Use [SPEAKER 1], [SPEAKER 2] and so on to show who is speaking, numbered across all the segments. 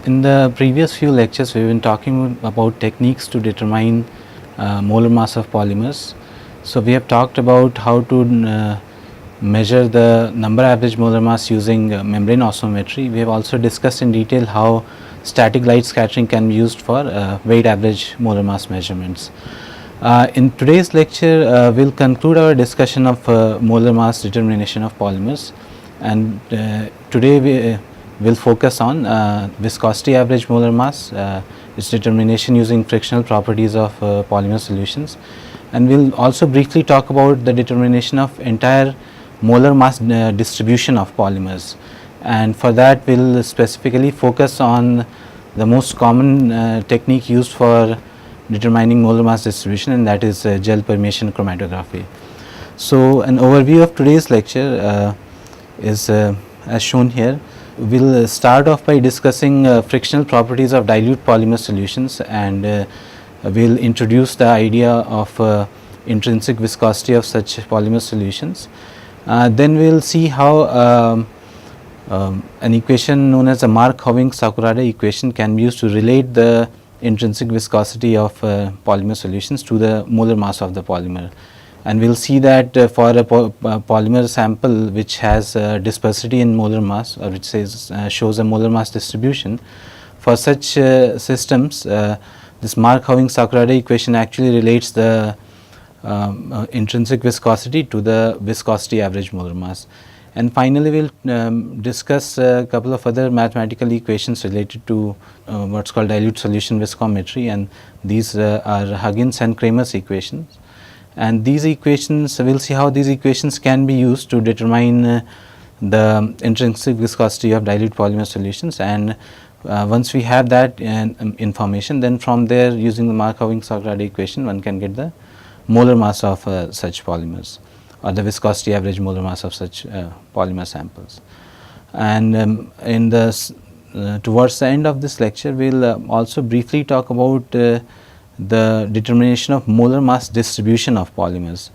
[SPEAKER 1] In the previous few lectures, we have been talking about techniques to determine molar mass of polymers. So, we have talked about how to measure the number average molar mass using membrane osmometry. We have also discussed in detail how static light scattering can be used for weight average molar mass measurements. In today's lecture, we will conclude our discussion of molar mass determination of polymers, and today we will focus on viscosity average molar mass, its determination using frictional properties of polymer solutions, and we will also briefly talk about the determination of entire molar mass distribution of polymers, and for that we will specifically focus on the most common technique used for determining molar mass distribution, and that is gel permeation chromatography. So, an overview of today's lecture is as shown here. We will start off by discussing frictional properties of dilute polymer solutions, and we will introduce the idea of intrinsic viscosity of such polymer solutions. Then we will see how an equation known as the Mark-Huggins-Sakurada equation can be used to relate the intrinsic viscosity of polymer solutions to the molar mass of the polymer. And we will see that for a polymer sample which has dispersity in molar mass, or which shows a molar mass distribution, for such systems this Mark-Huggins-Sakurada equation actually relates the intrinsic viscosity to the viscosity average molar mass. And finally, we will discuss a couple of other mathematical equations related to what is called dilute solution viscometry, and these are Huggins and Kramer's equations. And these equations, we will see how these equations can be used to determine the intrinsic viscosity of dilute polymer solutions. And once we have that information, then from there, using the Mark-Huggins-Sakurada equation, one can get the molar mass of such polymers, or the viscosity average molar mass of such polymer samples. And in the towards the end of this lecture, we will also briefly talk about the determination of molar mass distribution of polymers.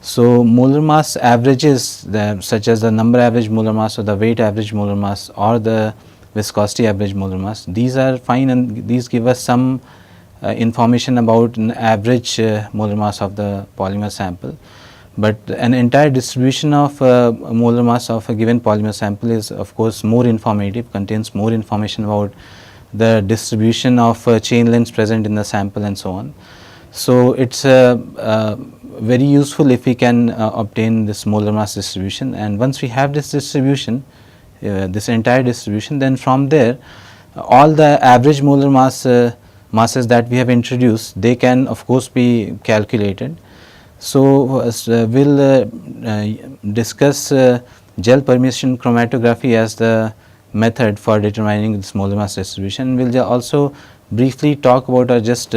[SPEAKER 1] So, molar mass averages such as the number average molar mass, or the weight average molar mass, or the viscosity average molar mass, these are fine, and these give us some information about an average molar mass of the polymer sample. But an entire distribution of molar mass of a given polymer sample is of course more informative, contains more information about the distribution of chain lengths present in the sample and so on. So, it is very useful if we can obtain this molar mass distribution, and once we have this distribution, this entire distribution, then from there all the average molar masses that we have introduced, they can of course be calculated. So, we will discuss gel permeation chromatography as the method for determining this molar mass distribution. We will also briefly talk about, or just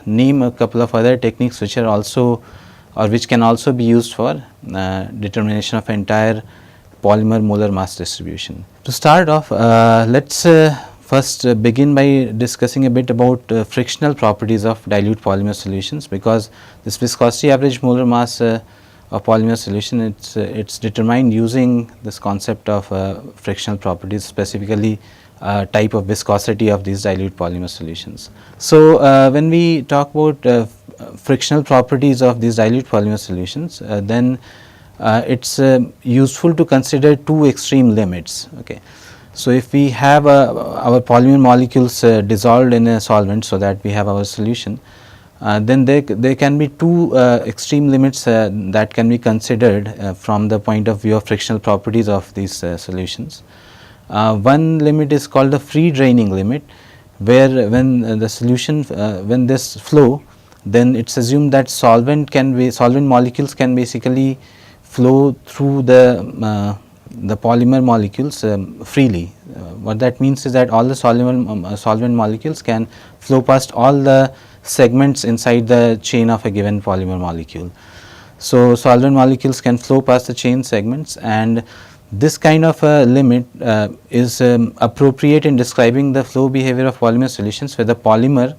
[SPEAKER 1] name a couple of other techniques which are also, or which can also be used for determination of entire polymer molar mass distribution. To start off, let us first begin by discussing a bit about frictional properties of dilute polymer solutions, because this viscosity average molar mass of polymer solution, it's determined using this concept of frictional properties, specifically type of viscosity of these dilute polymer solutions. So, when we talk about frictional properties of these dilute polymer solutions, then it's useful to consider two extreme limits. Okay. So, if we have our polymer molecules dissolved in a solvent, so that we have our solution, then there can be two extreme limits that can be considered from the point of view of frictional properties of these solutions. One limit is called the free draining limit, where when the solution when this flow, then it is assumed that solvent molecules can basically flow through the polymer molecules freely. What that means is that all the solvent molecules can flow past all the segments inside the chain of a given polymer molecule. So, solvent molecules can flow past the chain segments, and this kind of a limit is appropriate in describing the flow behavior of polymer solutions, where the polymer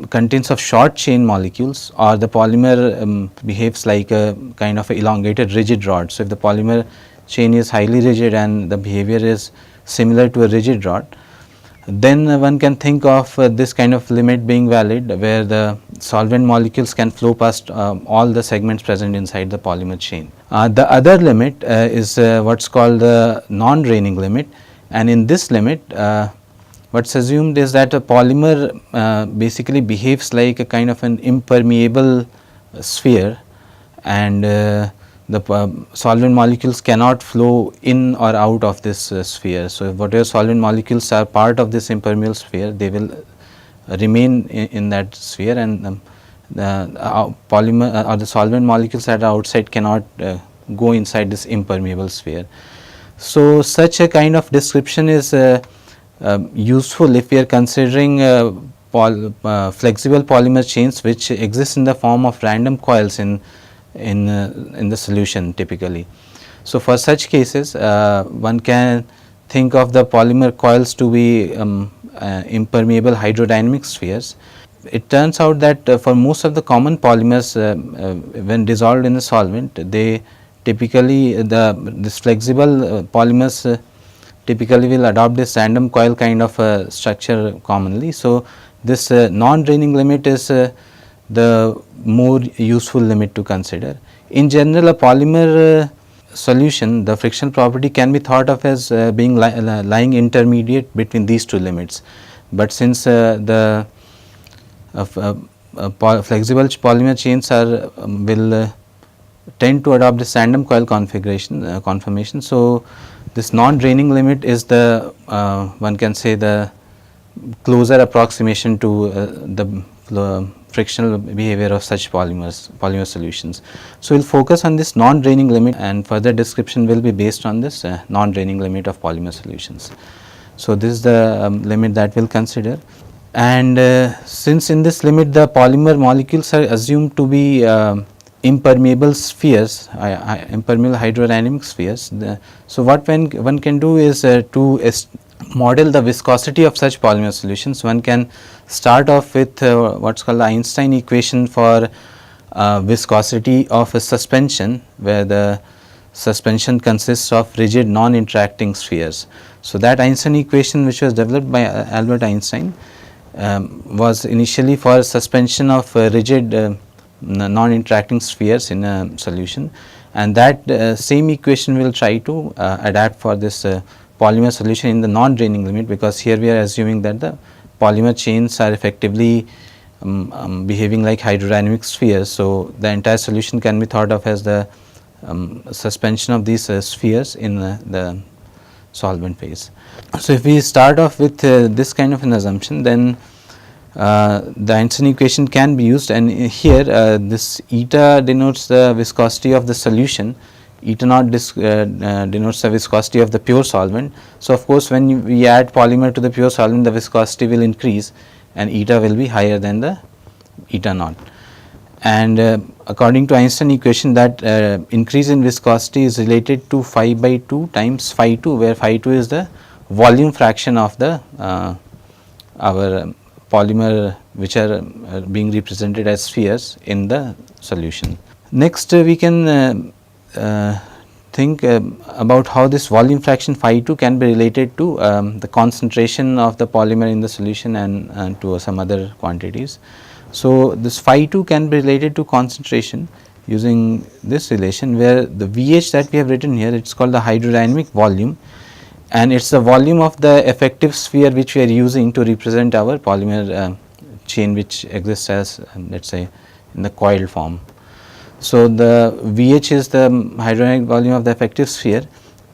[SPEAKER 1] contains of short chain molecules, or the polymer behaves like a kind of a elongated rigid rod. So, if the polymer chain is highly rigid and the behavior is similar to a rigid rod, then one can think of this kind of limit being valid, where the solvent molecules can flow past all the segments present inside the polymer chain. The other limit is what is called the non-draining limit, and in this limit what is assumed is that a polymer basically behaves like a kind of an impermeable sphere, and the solvent molecules cannot flow in or out of this sphere. So, whatever solvent molecules are part of this impermeable sphere, they will remain in that sphere, and the polymer or the solvent molecules that are outside cannot go inside this impermeable sphere. So, such a kind of description is useful if we are considering flexible polymer chains which exist in the form of random coils in the solution typically. So, for such cases one can think of the polymer coils to be impermeable hydrodynamic spheres. It turns out that for most of the common polymers when dissolved in the solvent, they typically this flexible polymers typically will adopt this random coil kind of structure commonly. So, this non-draining limit is the more useful limit to consider. In general, a polymer solution, the frictional property can be thought of as being lying intermediate between these two limits, but since the flexible polymer chains are will tend to adopt this random coil configuration conformation. So, this non-draining limit is the one can say the closer approximation to the frictional behavior of such polymer solutions. So, we will focus on this non-draining limit, and further description will be based on this non-draining limit of polymer solutions. So, this is the limit that we will consider, and since in this limit the polymer molecules are assumed to be impermeable spheres, impermeable hydrodynamic spheres. So, what one can do is to model the viscosity of such polymer solutions. One can start off with what is called the Einstein equation for viscosity of a suspension, where the suspension consists of rigid non-interacting spheres. So, that Einstein equation, which was developed by Albert Einstein, was initially for suspension of rigid non-interacting spheres in a solution, and that same equation will try to adapt for this polymer solution in the non-draining limit, because here we are assuming that the polymer chains are effectively behaving like hydrodynamic spheres. So, the entire solution can be thought of as the suspension of these spheres in the solvent phase. So, if we start off with this kind of an assumption, then the Einstein equation can be used, and here this eta denotes the viscosity of the solution, eta naught denotes the viscosity of the pure solvent. So, of course, when we add polymer to the pure solvent, the viscosity will increase and eta will be higher than the eta naught. And according to Einstein equation, that increase in viscosity is related to phi by 2 times phi 2, where phi 2 is the volume fraction of the our polymer which are being represented as spheres in the solution. Next we can think about how this volume fraction phi 2 can be related to the concentration of the polymer in the solution and to some other quantities. So, this phi 2 can be related to concentration using this relation, where the VH that we have written here, it is called the hydrodynamic volume, and it is the volume of the effective sphere which we are using to represent our polymer chain, which exists as let us say in the coiled form. So, the VH is the hydrodynamic volume of the effective sphere,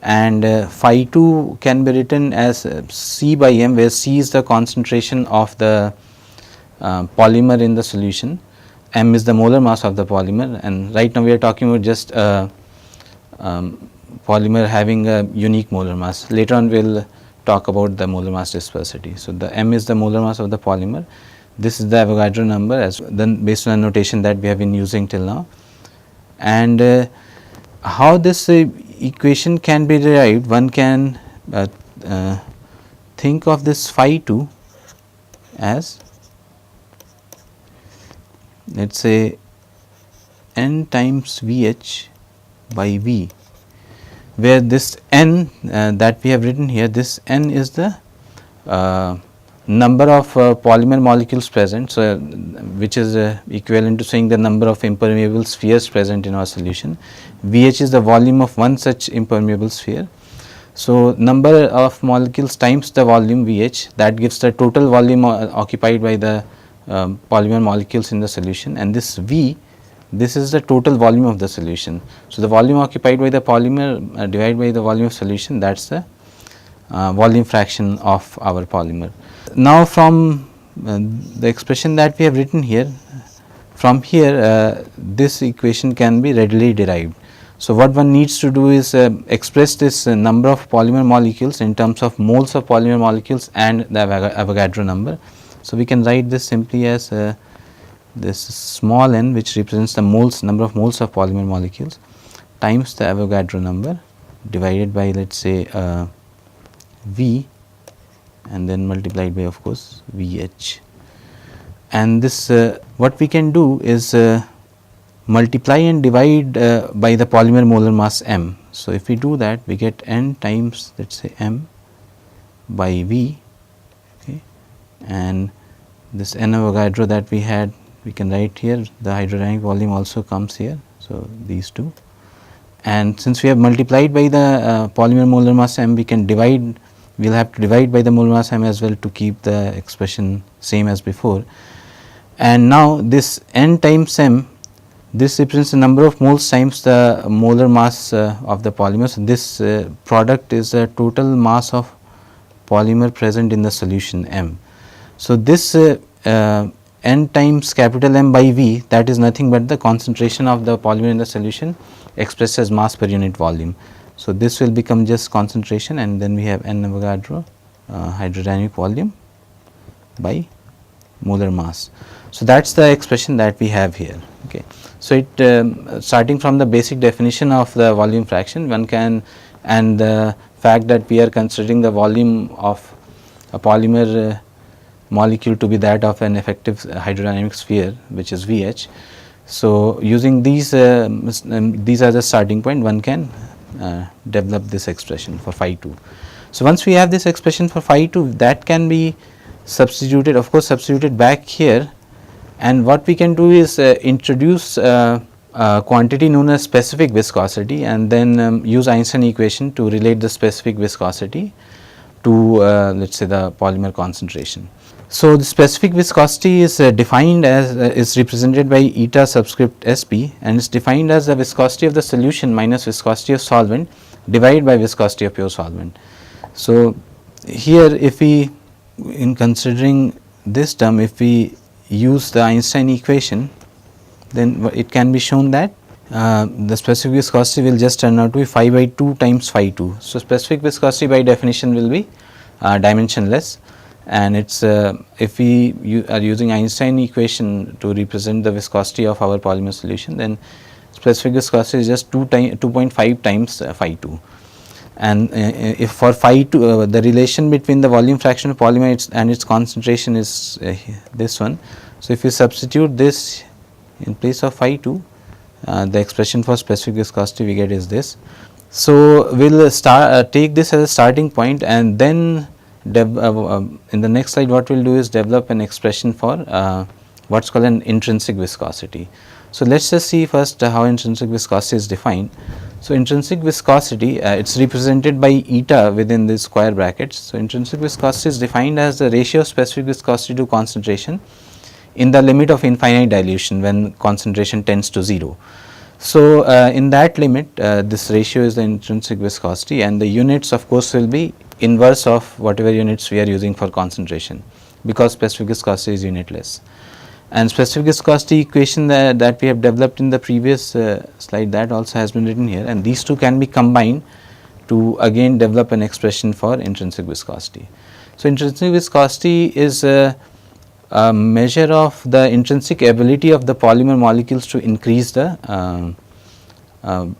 [SPEAKER 1] and phi 2 can be written as C by m, where C is the concentration of the polymer in the solution, m is the molar mass of the polymer, and right now we are talking about just polymer having a unique molar mass. Later on we will talk about the molar mass dispersity. So, the m is the molar mass of the polymer, this is the Avogadro number as then based on the notation that we have been using till now. And how this equation can be derived, one can think of this phi 2 as, let us say, n times VH by V, where this n that we have written here, this n is the number of polymer molecules present, so which is equivalent to saying the number of impermeable spheres present in our solution. VH is the volume of one such impermeable sphere. So, number of molecules times the volume VH, that gives the total volume occupied by the polymer molecules in the solution, and this V, this is the total volume of the solution. So, the volume occupied by the polymer divided by the volume of solution, that is the volume fraction of our polymer. Now, from the expression that we have written here, from here this equation can be readily derived. So, what one needs to do is express this number of polymer molecules in terms of moles of polymer molecules and the Avogadro number. So, we can write this simply as this small n, which represents the moles, number of moles of polymer molecules, times the Avogadro number divided by, let us say, V, and then multiplied by, of course, VH. And this what we can do is multiply and divide by the polymer molar mass m. So, if we do that, we get n times, let us say, m by V, okay, and this n Avogadro that we had, we can write here, the hydrodynamic volume also comes here. So, these two, and since we have multiplied by the polymer molar mass m, we can divide, we will have to divide by the molar mass m as well to keep the expression same as before. And now, this n times m, this represents the number of moles times the molar mass of the polymer. So, this product is the total mass of polymer present in the solution m. So, this n times capital M by V, that is nothing but the concentration of the polymer in the solution expressed as mass per unit volume. So, this will become just concentration, and then we have n Avogadro hydrodynamic volume by molar mass. So, that is the expression that we have here. Okay. So, it starting from the basic definition of the volume fraction, one can, and the fact that we are considering the volume of a polymer molecule to be that of an effective hydrodynamic sphere, which is VH. So, using these as a starting point, one can develop this expression for phi 2. So, once we have this expression for phi 2, that can be substituted, of course, substituted back here, and what we can do is introduce a quantity known as specific viscosity, and then use Einstein equation to relate the specific viscosity to let us say the polymer concentration. So, the specific viscosity is defined as is represented by eta subscript Sp, and is defined as the viscosity of the solution minus viscosity of solvent divided by viscosity of pure solvent. So, here if we, in considering this term, if we use the Einstein equation, then it can be shown that the specific viscosity will just turn out to be phi by 2 times phi 2. So, specific viscosity by definition will be dimensionless, and it is if we are using Einstein equation to represent the viscosity of our polymer solution, then specific viscosity is just 2.5 times phi 2. And if for phi 2 the relation between the volume fraction of polymer and its concentration is this one. So, if you substitute this in place of phi 2, the expression for specific viscosity we get is this. So, we will take this as a starting point, and then in the next slide what we will do is develop an expression for what is called an intrinsic viscosity. So, let us just see first how intrinsic viscosity is defined. So, intrinsic viscosity it is represented by eta within the square brackets. So, intrinsic viscosity is defined as the ratio of specific viscosity to concentration in the limit of infinite dilution when concentration tends to 0. So, in that limit this ratio is the intrinsic viscosity, and the units of course will be inverse of whatever units we are using for concentration, because specific viscosity is unitless. And specific viscosity equation that we have developed in the previous slide, that also has been written here, and these two can be combined to again develop an expression for intrinsic viscosity. So, intrinsic viscosity is a measure of the intrinsic ability of the polymer molecules to increase the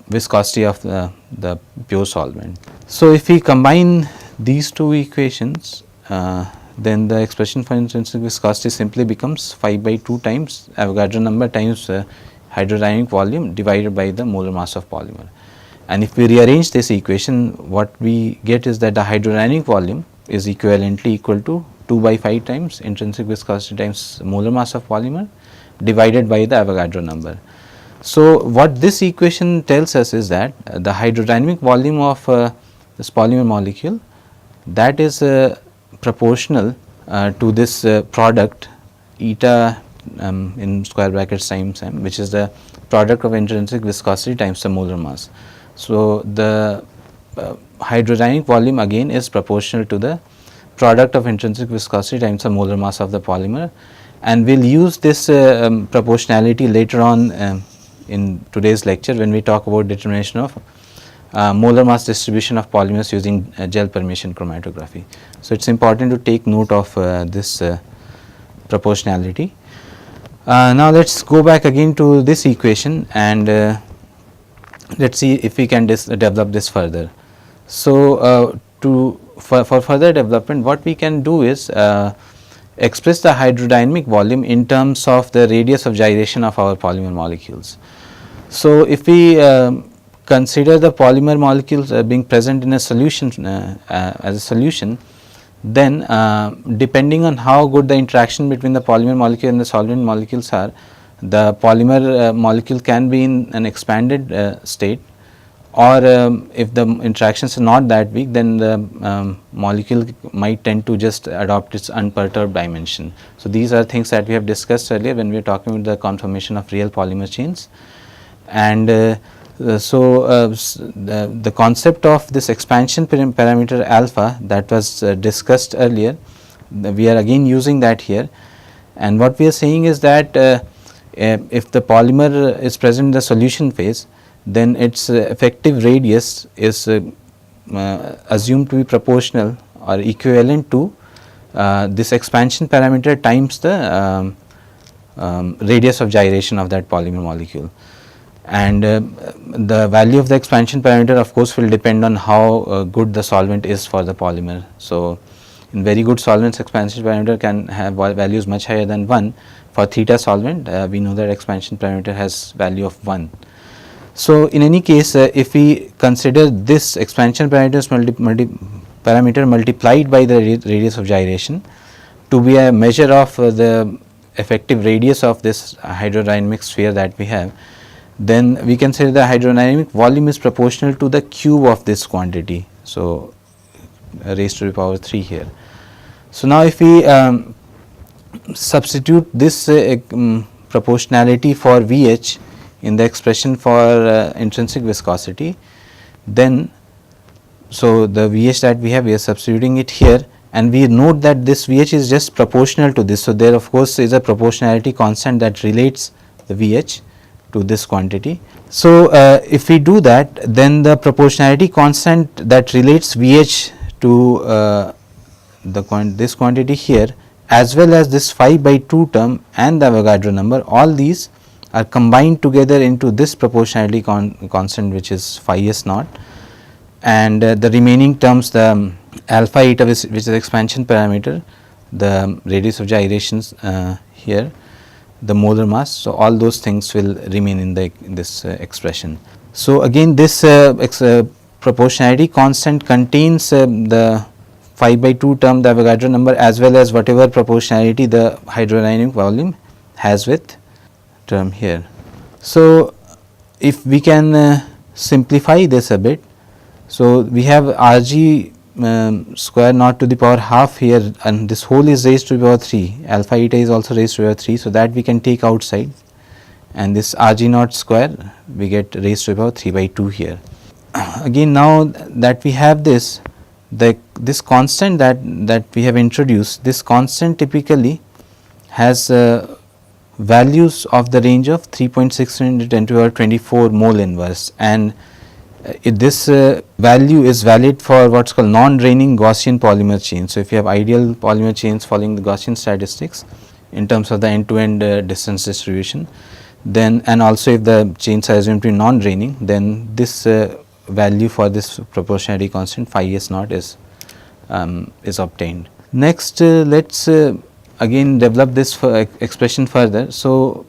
[SPEAKER 1] viscosity of the pure solvent. So, if we combine these two equations, then the expression for intrinsic viscosity simply becomes phi by 2 times Avogadro number times hydrodynamic volume divided by the molar mass of polymer. And if we rearrange this equation, what we get is that the hydrodynamic volume is equivalently equal to 2 by 5 times intrinsic viscosity times molar mass of polymer divided by the Avogadro number. So, what this equation tells us is that the hydrodynamic volume of this polymer molecule, that is proportional to this product eta in square brackets times m, which is the product of intrinsic viscosity times the molar mass. So, the hydrodynamic volume again is proportional to the product of intrinsic viscosity times the molar mass of the polymer, and we will use this proportionality later on in today's lecture when we talk about determination of molar mass distribution of polymers using gel permeation chromatography. So, it is important to take note of this proportionality. Now, let us go back again to this equation and let us see if we can develop this further. So, for further development, what we can do is express the hydrodynamic volume in terms of the radius of gyration of our polymer molecules. So, if we consider the polymer molecules being present in a solution as a solution, then depending on how good the interaction between the polymer molecule and the solvent molecules are, the polymer molecule can be in an expanded state, or if the interactions are not that weak, then the molecule might tend to just adopt its unperturbed dimension. So, these are things that we have discussed earlier when we were talking about the conformation of real polymer chains. And the concept of this expansion parameter alpha that was discussed earlier, we are again using that here, and what we are saying is that if the polymer is present in the solution phase, then its effective radius is assumed to be proportional or equivalent to this expansion parameter times the radius of gyration of that polymer molecule. And the value of the expansion parameter of course will depend on how good the solvent is for the polymer. So, in very good solvents, expansion parameter can have values much higher than 1. For theta solvent, we know that expansion parameter has value of 1. So, in any case, if we consider this expansion parameter multiplied by the radius of gyration to be a measure of the effective radius of this hydrodynamic sphere that we have, then we can say the hydrodynamic volume is proportional to the cube of this quantity. So, raised to the power 3 here. So, now if we substitute this proportionality for VH in the expression for intrinsic viscosity, then so the VH that we have, we are substituting it here, and we note that this VH is just proportional to this. So, there of course is a proportionality constant that relates the VH to this quantity. So, if we do that, then the proportionality constant that relates VH to this quantity here, as well as this phi by 2 term and the Avogadro number, all these are combined together into this proportionality constant, which is phi s naught, and the remaining terms, the alpha eta, which is expansion parameter, the radius of gyrations here, the molar mass. So, all those things will remain in this expression. So, again this proportionality constant contains the phi by 2 term, the Avogadro number, as well as whatever proportionality the hydrodynamic volume has with term here. So, if we can simplify this a bit, so we have Rg square naught to the power half here, and this whole is raised to the power 3, alpha eta is also raised to the power 3. So, that we can take outside, and this Rg naught square we get raised to the power 3 by 2 here. Again, now that we have this, this constant that we have introduced, this constant typically has values of the range of 3.6 into 10 to the power 24 mole inverse, and this value is valid for what is called non-draining Gaussian polymer chains. So, if you have ideal polymer chains following the Gaussian statistics in terms of the end-to-end distance distribution, then, and also if the chains are assumed to be non-draining, then this value for this proportionality constant phi s naught is obtained. Next, let us again develop this expression further. So,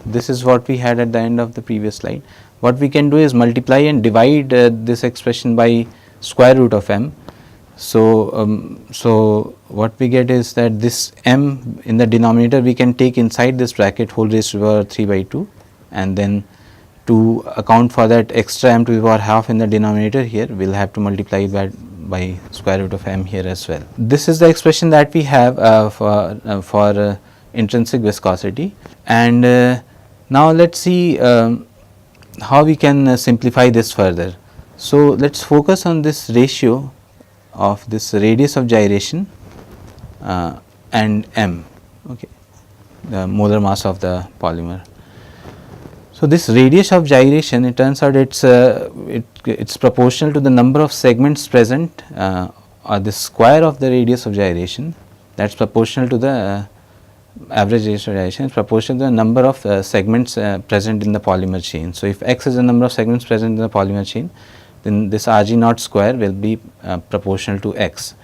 [SPEAKER 1] this is what we had at the end of the previous slide. What we can do is multiply and divide this expression by square root of m, So what we get is that this m in the denominator we can take inside this bracket whole raised to the power 3 by 2, and then to account for that extra m to the power half in the denominator here, we will have to multiply that by square root of m here as well. This is the expression that we have for intrinsic viscosity, and now let us see how we can simplify this further. So, let us focus on this ratio of this radius of gyration and m, okay, the molar mass of the polymer. So, this radius of gyration, it turns out it's proportional to the number of segments present, or the square of the radius of gyration, that is proportional to the average radius of gyration is proportional to the number of segments present in the polymer chain. So, if x is the number of segments present in the polymer chain, then this Rg naught square will be proportional to x.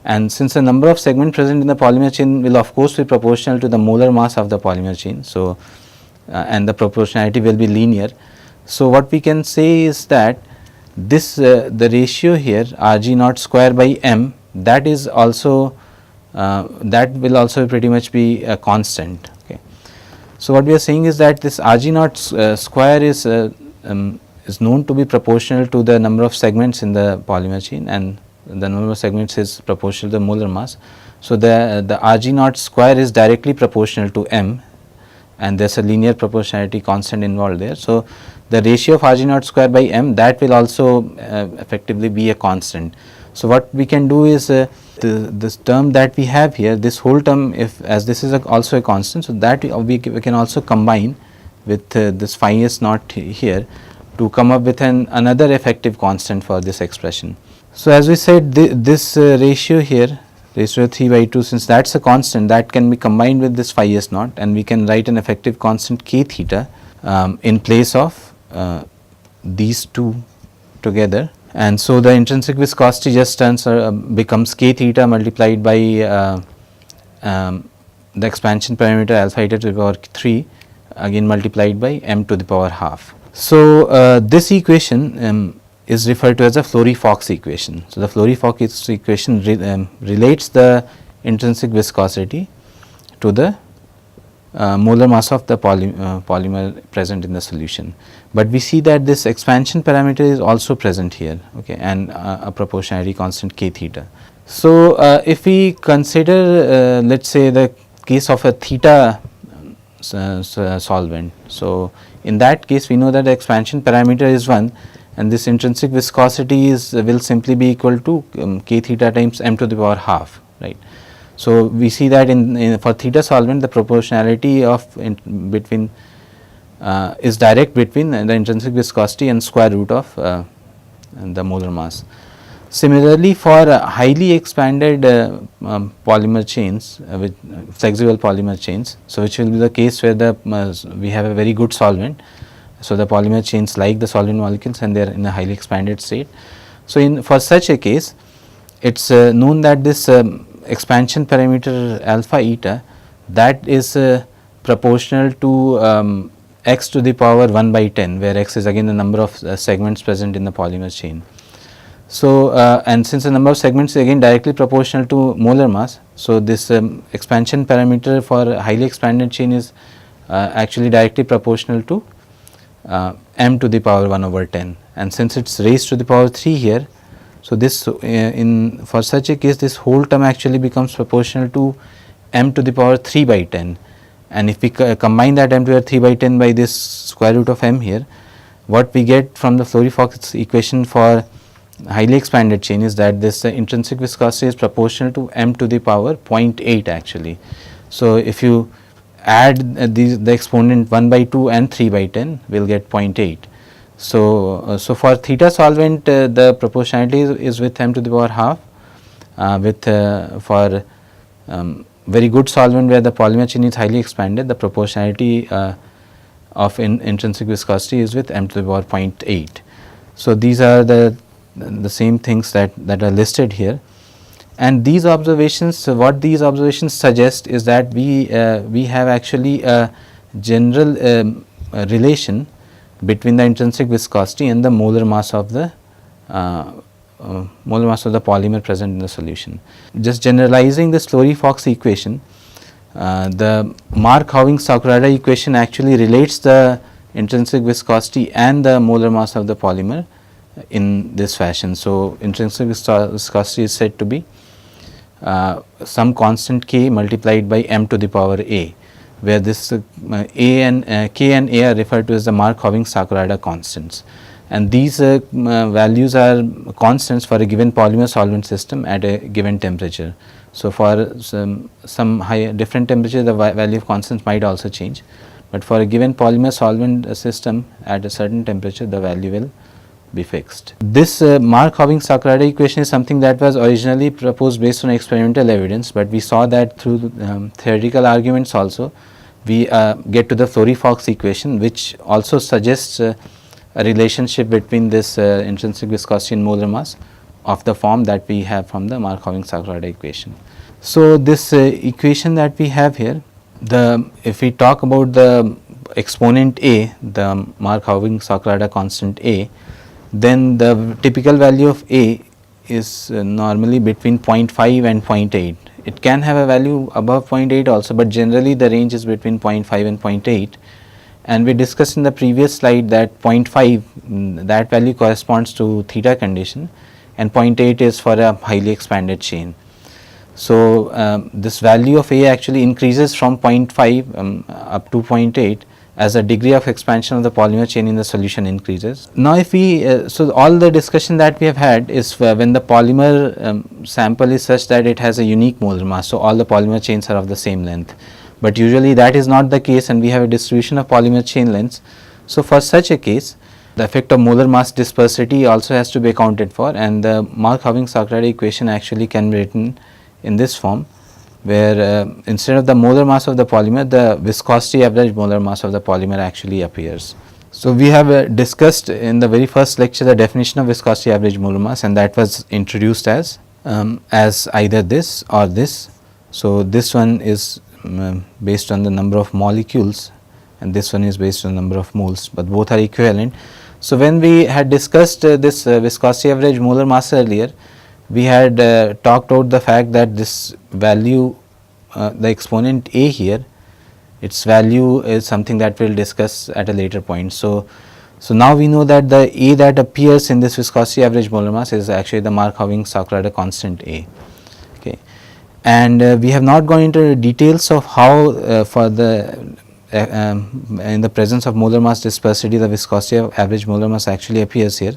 [SPEAKER 1] And since the number of segments present in the polymer chain will of course be proportional to the molar mass of the polymer chain. So, and the proportionality will be linear. So, what we can say is that this the ratio here Rg naught square by m, that is also that will also pretty much be a constant. Okay. So, what we are saying is that this Rg naught square is known to be proportional to the number of segments in the polymer chain, and the number of segments is proportional to the molar mass. So, the Rg naught square is directly proportional to m, and there is a linear proportionality constant involved there. So, the ratio of Rg naught square by m, that will also effectively be a constant. So, what we can do is this term that we have here, this whole term, if as this is also a constant, so that we can also combine with this phi s naught here to come up with another effective constant for this expression. So, as we said, this ratio here, ratio 3 by 2, since that is a constant, that can be combined with this phi s naught, and we can write an effective constant k theta in place of these two together. And so, the intrinsic viscosity just becomes k theta multiplied by the expansion parameter alpha eta to the power 3, again multiplied by m to the power half. So, this equation is referred to as the Flory-Fox equation. So, the Flory-Fox equation relates the intrinsic viscosity to the molar mass of the polymer present in the solution. But we see that this expansion parameter is also present here, okay, and a proportionality constant k theta. So, if we consider let us say the case of a theta solvent. So, in that case we know that the expansion parameter is 1, and this intrinsic viscosity will simply be equal to k theta times m to the power half, right. So, we see that for theta solvent the proportionality of between is direct between the intrinsic viscosity and square root of the molar mass. Similarly, for highly expanded polymer chains with flexible polymer chains, so which will be the case where we have a very good solvent. So, the polymer chains like the solvent molecules and they are in a highly expanded state. So, for such a case, it is known that this expansion parameter alpha eta, that is proportional to x to the power 1 by 10, where x is again the number of segments present in the polymer chain. So, and since the number of segments is again directly proportional to molar mass, so this expansion parameter for highly expanded chain is actually directly proportional to m to the power 1 over 10, and since it is raised to the power 3 here. So, this for such a case this whole term actually becomes proportional to m to the power 3 by 10, and if we combine that m to the power 3 by 10 by this square root of m here, what we get from the Flory-Fox equation for highly expanded chain is that this intrinsic viscosity is proportional to m to the power 0.8 actually. So, if you add the exponent 1 by 2 and 3 by 10, we will get 0.8. So, for theta solvent the proportionality is with m to the power half, for very good solvent where the polymer chain is highly expanded, the proportionality of intrinsic viscosity is with m to the power 0.8. So, these are the same things that are listed here, and these observations, what these observations suggest is that we have actually a general relation between the intrinsic viscosity and the molar mass of the molar mass of the polymer present in the solution. Just generalizing the Slurry-Fox equation, the Mark-Huggins-Sakurada equation actually relates the intrinsic viscosity and the molar mass of the polymer in this fashion. So, intrinsic viscosity is said to be some constant k multiplied by m to the power a, where this a and k and a are referred to as the Mark-Huggins-Sakurada constants, and these values are constants for a given polymer solvent system at a given temperature. So, for some high different temperature, the value of constants might also change, but for a given polymer solvent system at a certain temperature, the value will be fixed. This Mark-Huggins-Sakurada equation is something that was originally proposed based on experimental evidence, but we saw that through theoretical arguments also we get to the Slurry-Fox equation, which also suggests a relationship between this intrinsic viscosity and molar mass of the form that we have from the Mark-Huggins-Sakurada equation. So, this equation that we have here, if we talk about the exponent a, the Mark-Huggins-Sakurada constant a, then the typical value of a is normally between 0.5 and 0.8. It can have a value above 0.8 also, but generally the range is between 0.5 and 0.8, and we discussed in the previous slide that 0.5 that value corresponds to theta condition and 0.8 is for a highly expanded chain. So, this value of a actually increases from 0.5 up to 0.8 as the degree of expansion of the polymer chain in the solution increases. Now, if we so all the discussion that we have had is when the polymer sample is such that it has a unique molar mass. So, all the polymer chains are of the same length, but usually that is not the case and we have a distribution of polymer chain lengths. So, for such a case, the effect of molar mass dispersity also has to be accounted for, and the Mark-Huggins-Sakurada equation actually can be written in this form, where instead of the molar mass of the polymer, the viscosity average molar mass of the polymer actually appears. So, we have discussed in the very first lecture the definition of viscosity average molar mass, and that was introduced as either this or this. So, this one is based on the number of molecules and this one is based on the number of moles, but both are equivalent. So, when we had discussed this viscosity average molar mass earlier, we had talked out the fact that this value, the exponent a here, its value is something that we will discuss at a later point. So, now we know that the a that appears in this viscosity average molar mass is actually the Mark-Huggins-Sakurada constant a. Okay. And we have not gone into details of how for the in the presence of molar mass dispersity the viscosity of average molar mass actually appears here,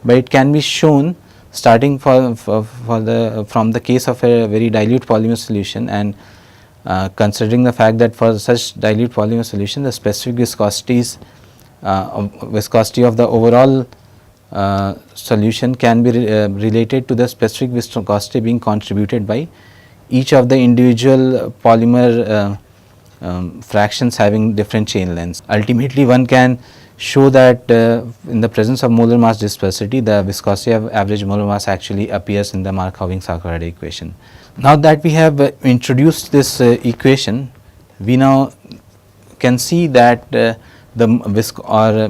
[SPEAKER 1] but it can be shown starting from the case of a very dilute polymer solution, and considering the fact that for such dilute polymer solution the specific viscosities viscosity of the overall solution can be related to the specific viscosity being contributed by each of the individual polymer fractions having different chain lengths. Ultimately, one can show that in the presence of molar mass dispersity, the viscosity of average molar mass actually appears in the Mark-Huggins-Sakurada equation. Now that we have introduced this equation, we now can see that for a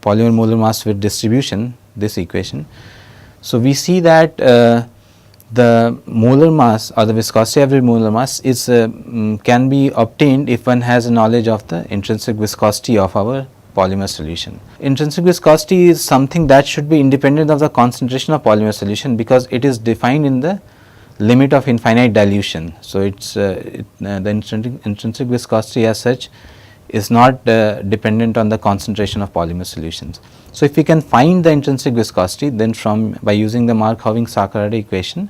[SPEAKER 1] polymer molar mass with distribution, this equation. So, we see that the molar mass or the viscosity average molar mass is can be obtained if one has a knowledge of the intrinsic viscosity of our polymer solution. Intrinsic viscosity is something that should be independent of the concentration of polymer solution, because it is defined in the limit of infinite dilution. So, it's the intrinsic viscosity as such is not dependent on the concentration of polymer solutions. So, if we can find the intrinsic viscosity, then by using the Mark-Huggins-Sakurada equation,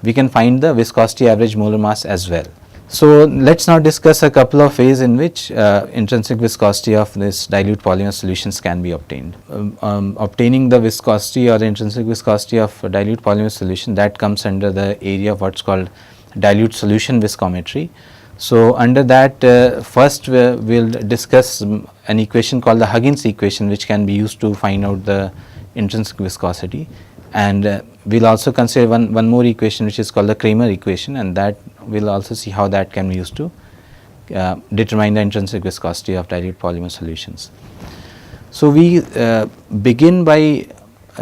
[SPEAKER 1] we can find the viscosity average molar mass as well. So, let us now discuss a couple of ways in which intrinsic viscosity of this dilute polymer solutions can be obtained. Obtaining the viscosity or the intrinsic viscosity of dilute polymer solution, that comes under the area of what is called dilute solution viscometry. So, under that first we will discuss an equation called the Huggins equation, which can be used to find out the intrinsic viscosity, and we will also consider one more equation which is called the Kramer equation, and that we will also see how that can be used to determine the intrinsic viscosity of dilute polymer solutions. So, we begin by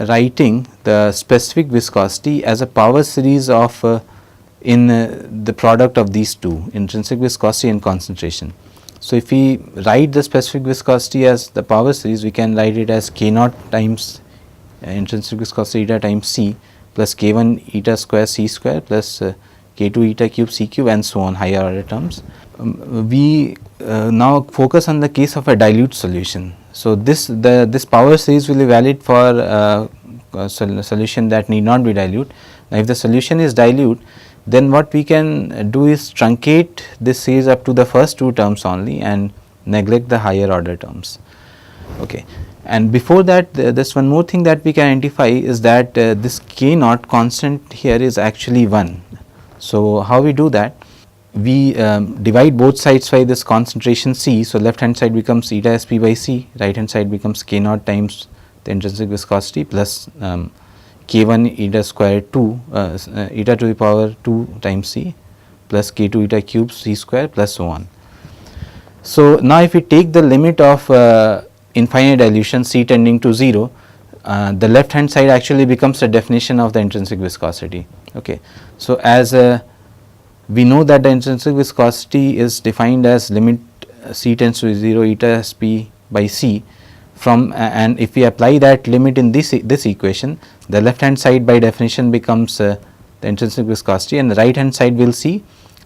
[SPEAKER 1] writing the specific viscosity as a power series of the product of these two, intrinsic viscosity and concentration. So, if we write the specific viscosity as the power series, we can write it as K naught times intrinsic viscosity eta times C plus K1 eta square C square plus K2 eta cube C cube and so on, higher order terms. We now focus on the case of a dilute solution. So, this power series will be valid for a solution that need not be dilute. Now, if the solution is dilute, then what we can do is truncate this series up to the first two terms only and neglect the higher order terms. Okay. And before that, there's one more thing that we can identify is that this K naught constant here is actually 1. So, how we do that? We divide both sides by this concentration C. So, left hand side becomes eta Sp by C, right hand side becomes K naught times the intrinsic viscosity plus K1 eta square 2 eta to the power 2 times C plus K2 eta cube C square plus so on. So, now if we take the limit of infinite dilution C tending to 0, the left hand side actually becomes the definition of the intrinsic viscosity. Okay. So, as we know that the intrinsic viscosity is defined as limit C tends to 0 eta Sp by C from and if we apply that limit in this equation, the left hand side by definition becomes the intrinsic viscosity and the right hand side will see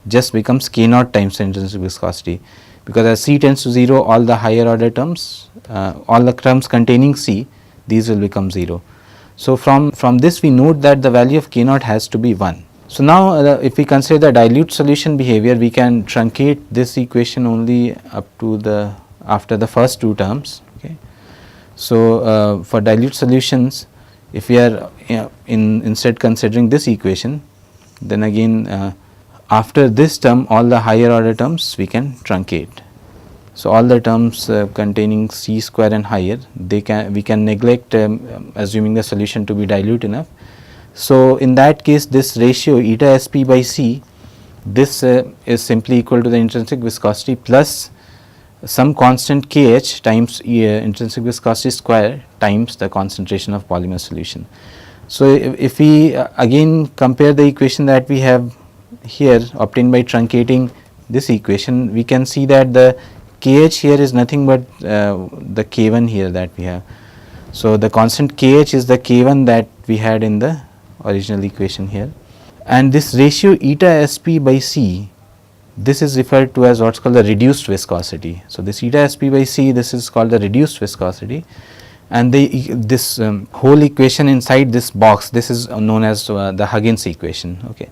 [SPEAKER 1] just becomes K naught times the intrinsic viscosity, because as C tends to 0, all the higher order terms, all the terms containing C, these will become 0. So, from this we note that the value of K naught has to be 1. So, now if we consider the dilute solution behavior, we can truncate this equation only up to the after the first two terms. Okay. So, for dilute solutions, if we are instead considering this equation, then again after this term all the higher order terms we can truncate. So, all the terms containing C square and higher, we can neglect assuming the solution to be dilute enough. So, in that case this ratio eta Sp by C, this is simply equal to the intrinsic viscosity plus some constant Kh times intrinsic viscosity square times the concentration of polymer solution. So, if we again compare the equation that we have here obtained by truncating this equation, we can see that the Kh here is nothing but the K1 here that we have. So, the constant Kh is the K1 that we had in the original equation here, and this ratio eta Sp by C, this is referred to as what is called the reduced viscosity. So, this eta Sp by C, this is called the reduced viscosity, and this whole equation inside this box, this is known as the Huggins equation. Okay.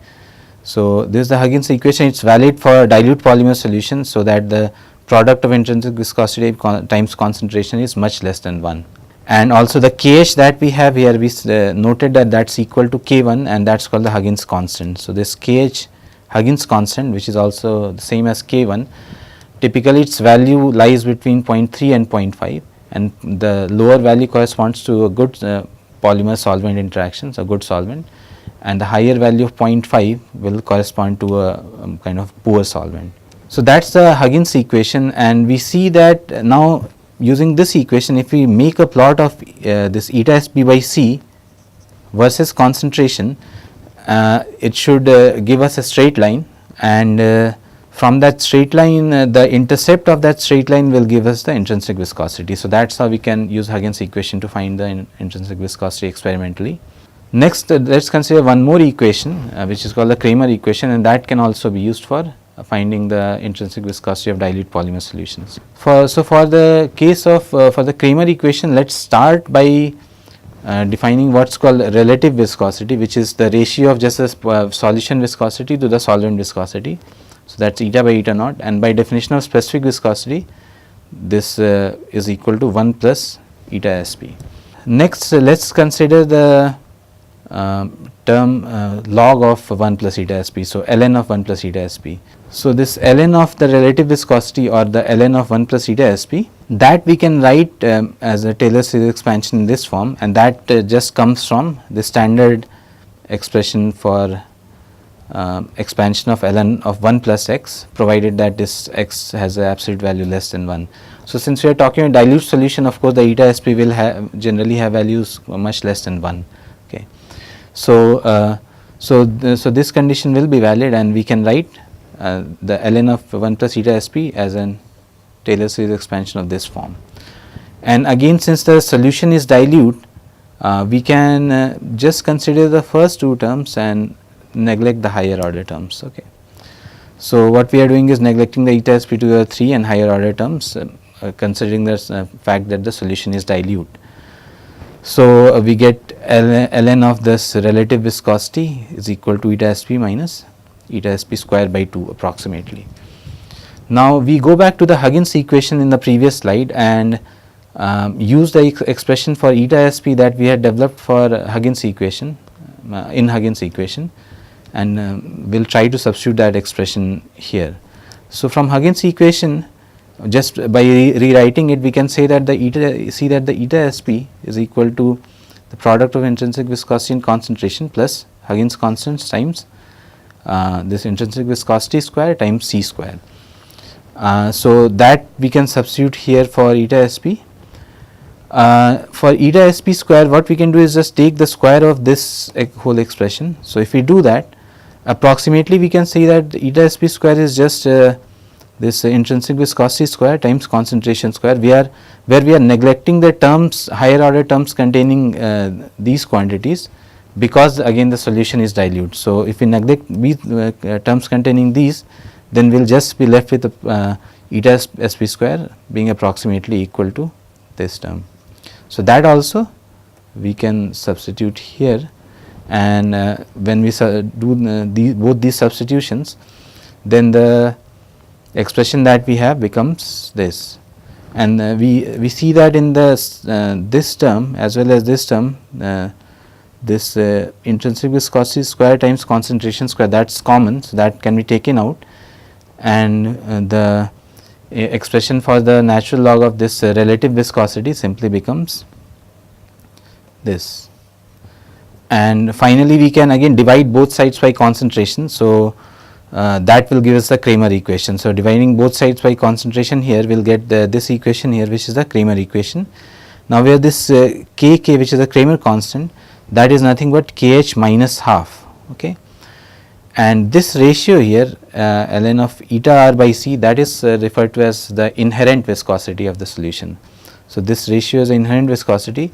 [SPEAKER 1] So, this is the Huggins equation, it is valid for dilute polymer solution, so that the product of intrinsic viscosity times concentration is much less than 1. And also the Kh that we have here, we noted that that is equal to K1 and that is called the Huggins constant. So, this Kh Huggins constant, which is also the same as K1, typically its value lies between 0.3 and 0.5, and the lower value corresponds to a good polymer solvent interactions, a good solvent, and the higher value of 0.5 will correspond to a kind of poor solvent. So, that is the Huggins equation, and we see that now using this equation, if we make a plot of this eta Sp by C versus concentration, it should give us a straight line, and from that straight line the intercept of that straight line will give us the intrinsic viscosity. So, that is how we can use Huggins equation to find the intrinsic viscosity experimentally. Next, let us consider one more equation which is called the Kramer equation, and that can also be used for finding the intrinsic viscosity of dilute polymer solutions. For the case of for the Kramer equation, let us start by defining what is called relative viscosity, which is the ratio of just the solution viscosity to the solvent viscosity. So, that is eta by eta naught, and by definition of specific viscosity, this is equal to 1 plus eta Sp. Next, let us consider the term log of 1 plus eta Sp. So, ln of 1 plus eta Sp. So, this ln of the relative viscosity or the ln of 1 plus eta Sp, that we can write as a Taylor series expansion in this form, and that just comes from the standard expression for expansion of ln of 1 plus x, provided that this x has an absolute value less than 1. So since we are talking a dilute solution, of course the eta sp will generally have values much less than 1. Okay. So so this condition will be valid, and we can write the ln of 1 plus eta sp as an Taylor series expansion of this form. And again, since the solution is dilute, we can just consider the first two terms and neglect the higher order terms. Okay. So what we are doing is neglecting the eta sp to the 3 and higher order terms, considering the fact that the solution is dilute. So we get ln of this relative viscosity is equal to eta sp minus eta sp square by 2 approximately. Now we go back to the Huggins equation in the previous slide and use the expression for eta sp that we had developed for Huggins equation in Huggins equation, and we'll try to substitute that expression here. So from Huggins equation, just by rewriting it, we can say that the eta sp is equal to the product of intrinsic viscosity and concentration plus Huggins constants times this intrinsic viscosity square times c square. So that we can substitute here for eta sp. For eta sp square, what we can do is just take the square of this whole expression. So if we do that, approximately we can say that eta sp square is just this intrinsic viscosity square times concentration square, where we are neglecting the terms, higher order terms containing these quantities, because again the solution is dilute. So if we neglect these terms containing these, then we will just be left with eta sp square being approximately equal to this term. So that also we can substitute here, and when we do both these substitutions, then the expression that we have becomes this, and we see that in the this term as well as this term, this intrinsic viscosity square times concentration square, that's common, so that can be taken out, and the expression for the natural log of this relative viscosity simply becomes this. And finally we can again divide both sides by concentration. So that will give us the Kramer equation. So dividing both sides by concentration, here we will get this equation here, which is the Kramer equation. Now where this kk, which is the Kramer constant, that is nothing but kh minus half. Okay. And this ratio here, ln of eta r by c, that is referred to as the inherent viscosity of the solution. So this ratio is the inherent viscosity.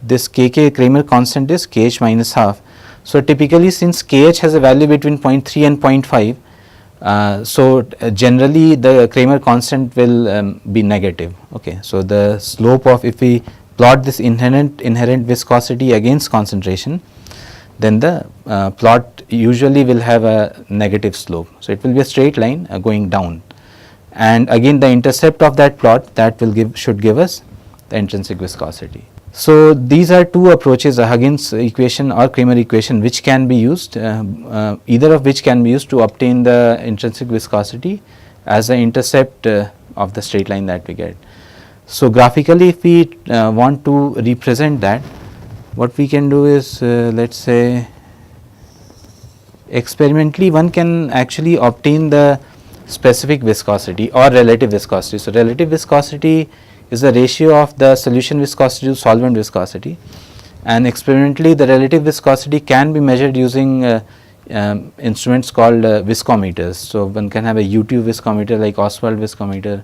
[SPEAKER 1] This kk Kramer constant is kh minus half. So typically, since kh has a value between 0.3 and 0.5, so generally the Kramer constant will be negative. Okay. So the slope of, if we plot this inherent viscosity against concentration, then the plot usually will have a negative slope. So it will be a straight line going down, and again the intercept of that plot, that will should give us the intrinsic viscosity. So these are two approaches, a Huggins equation or Kramer equation, which can be used, either of which can be used to obtain the intrinsic viscosity as the intercept of the straight line that we get. So graphically, if we want to represent that, what we can do is, let us say, experimentally one can actually obtain the specific viscosity or relative viscosity. So relative viscosity is the ratio of the solution viscosity to solvent viscosity, and experimentally the relative viscosity can be measured using instruments called viscometers. So one can have a U-tube viscometer like Oswald viscometer,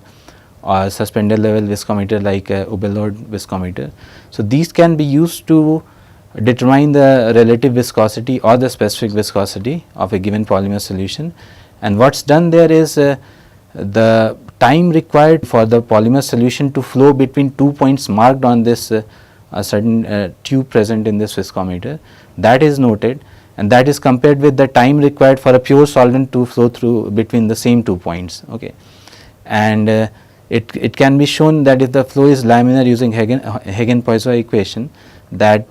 [SPEAKER 1] or suspended level viscometer like Ubelord viscometer. So these can be used to determine the relative viscosity or the specific viscosity of a given polymer solution. And what's done there is the time required for the polymer solution to flow between 2 points marked on this certain tube present in this viscometer, that is noted, and that is compared with the time required for a pure solvent to flow through between the same 2 points. Okay. And it can be shown that if the flow is laminar using Hagen-Poisson equation, that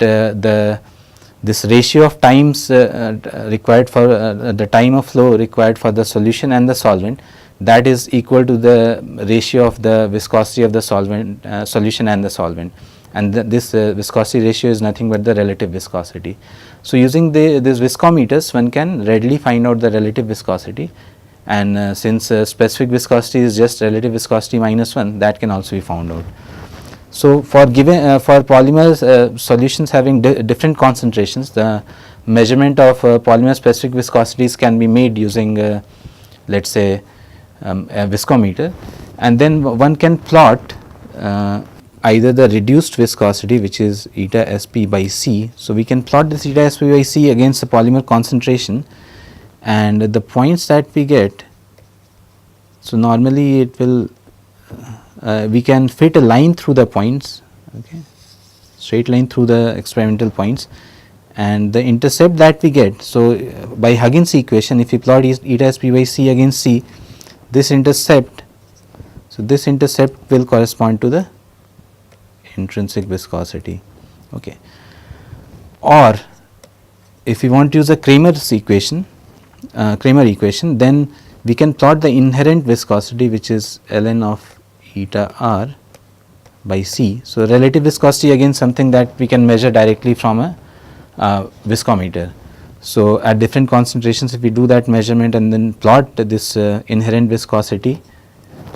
[SPEAKER 1] this ratio of times required for the time of flow required for the solution and the solvent, that is equal to the ratio of the viscosity of the solvent solution and the solvent, and this viscosity ratio is nothing but the relative viscosity. So using these viscometers, one can readily find out the relative viscosity, and since specific viscosity is just relative viscosity minus 1, that can also be found out. So, for given for polymers solutions having different concentrations, the measurement of polymer specific viscosities can be made using let us say a viscometer, and then one can plot either the reduced viscosity, which is eta Sp by C. So, we can plot this eta Sp by C against the polymer concentration, and the points that we get. So, normally it will we can fit a line through the points, okay, straight line through the experimental points, and the intercept that we get. So, by Huggins equation, if we plot eta Sp by C against C, this intercept, so this intercept will correspond to the intrinsic viscosity. Okay. Or if we want to use a Kramer equation, then we can plot the inherent viscosity, which is ln of eta r by C. So, relative viscosity again something that we can measure directly from a viscometer. So, at different concentrations, if we do that measurement and then plot this inherent viscosity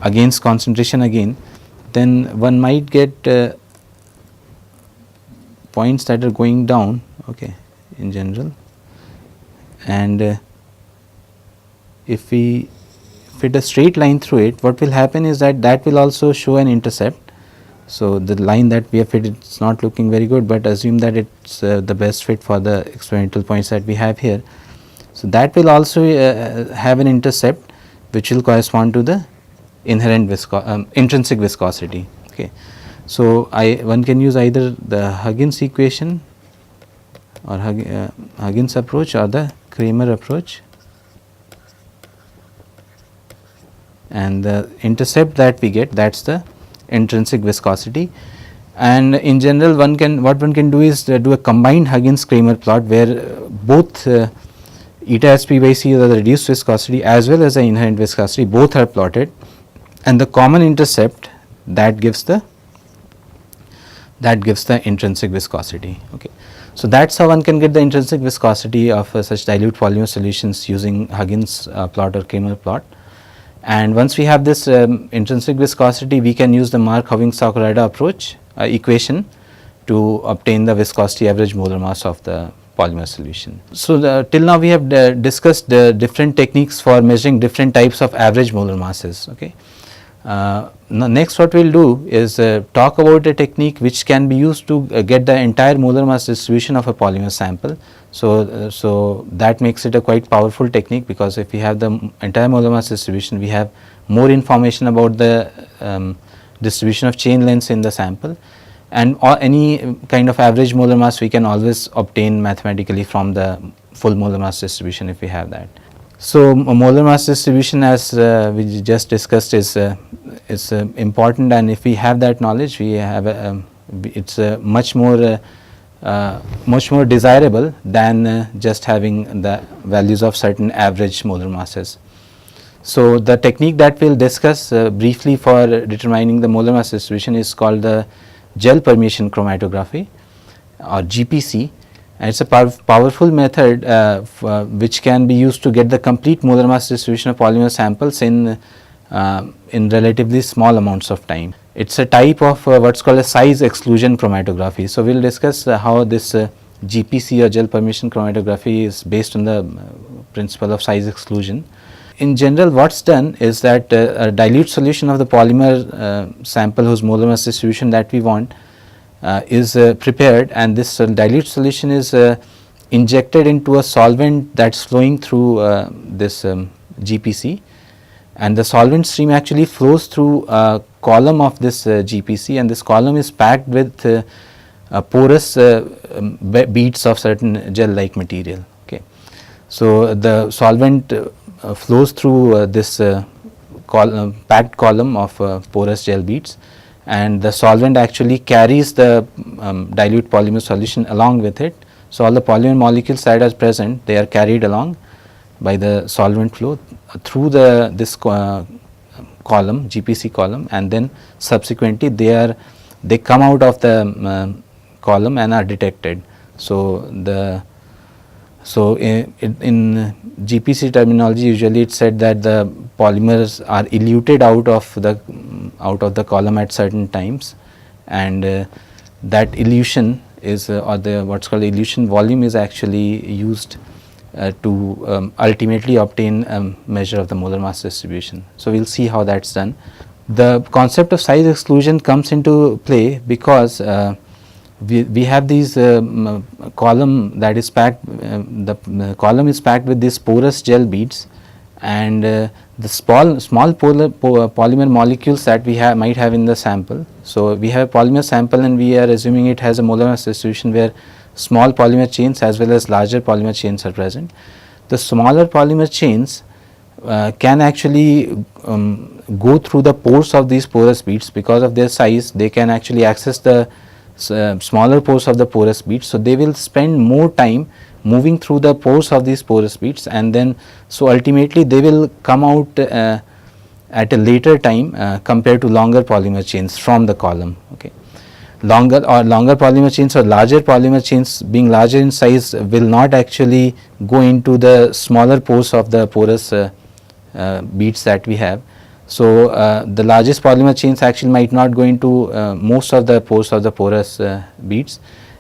[SPEAKER 1] against concentration again, then one might get points that are going down, okay, in general, and if we fit a straight line through it, what will happen is that that will also show an intercept. So, the line that we have fit, it is not looking very good, but assume that it is the best fit for the experimental points that we have here. So, that will also have an intercept which will correspond to the inherent intrinsic viscosity. Okay. So, one can use either the Huggins equation or Huggins approach or the Kramer approach, and the intercept that we get, that is the intrinsic viscosity. And in general, what one can do is do a combined Huggins Kramer plot, where both eta Sp by C, or the reduced viscosity, as well as the inherent viscosity, both are plotted, and the common intercept that gives the intrinsic viscosity. Okay. So, that is how one can get the intrinsic viscosity of such dilute polymer solutions using Huggins plot or Kramer plot. And once we have this intrinsic viscosity, we can use the Mark-Howing-Sakurada approach equation to obtain the viscosity average molar mass of the polymer solution. So, till now we have discussed different techniques for measuring different types of average molar masses. Okay. Now, next what we will do is talk about a technique which can be used to get the entire molar mass distribution of a polymer sample. So, that makes it a quite powerful technique, because if we have the entire molar mass distribution, we have more information about the distribution of chain lengths in the sample, and any kind of average molar mass we can always obtain mathematically from the full molar mass distribution if we have that. So, molar mass distribution, as we just discussed, is important, and if we have that knowledge, we have it is much more desirable than just having the values of certain average molar masses. So, the technique that we will discuss briefly for determining the molar mass distribution is called the gel permeation chromatography, or GPC, and it is a powerful method which can be used to get the complete molar mass distribution of polymer samples in relatively small amounts of time. It is a type of what is called a size exclusion chromatography. So, we will discuss how this GPC or gel permeation chromatography is based on the principle of size exclusion. In general, what is done is that a dilute solution of the polymer sample whose molar mass distribution that we want is prepared, and this dilute solution is injected into a solvent that is flowing through this GPC, and the solvent stream actually flows through a column of this GPC, and this column is packed with porous beads of certain gel like material. Okay. So, the solvent flows through this packed column of porous gel beads, and the solvent actually carries the dilute polymer solution along with it. So, all the polymer molecules that are present, they are carried along by the solvent flow through this column, GPC column, and then subsequently they come out of the column and are detected. So, the So in GPC terminology, usually it's said that the polymers are eluted out of the column at certain times, and that elution is or the what's called elution volume is actually used to ultimately obtain a measure of the molar mass distribution. So we'll see how that's done. The concept of size exclusion comes into play because we have these column that is packed, the column is packed with these porous gel beads, and the small polymer molecules that we might have in the sample. So we have a polymer sample and we are assuming it has a molar mass distribution where small polymer chains as well as larger polymer chains are present. The smaller polymer chains can actually go through the pores of these porous beads. Because of their size, they can actually access the smaller pores of the porous beads. So they will spend more time moving through the pores of these porous beads, and then so ultimately they will come out at a later time compared to longer polymer chains from the column. Okay. Longer polymer chains or larger polymer chains, being larger in size, will not actually go into the smaller pores of the porous beads that we have. So the largest polymer chains actually might not go into most of the pores of the porous beads,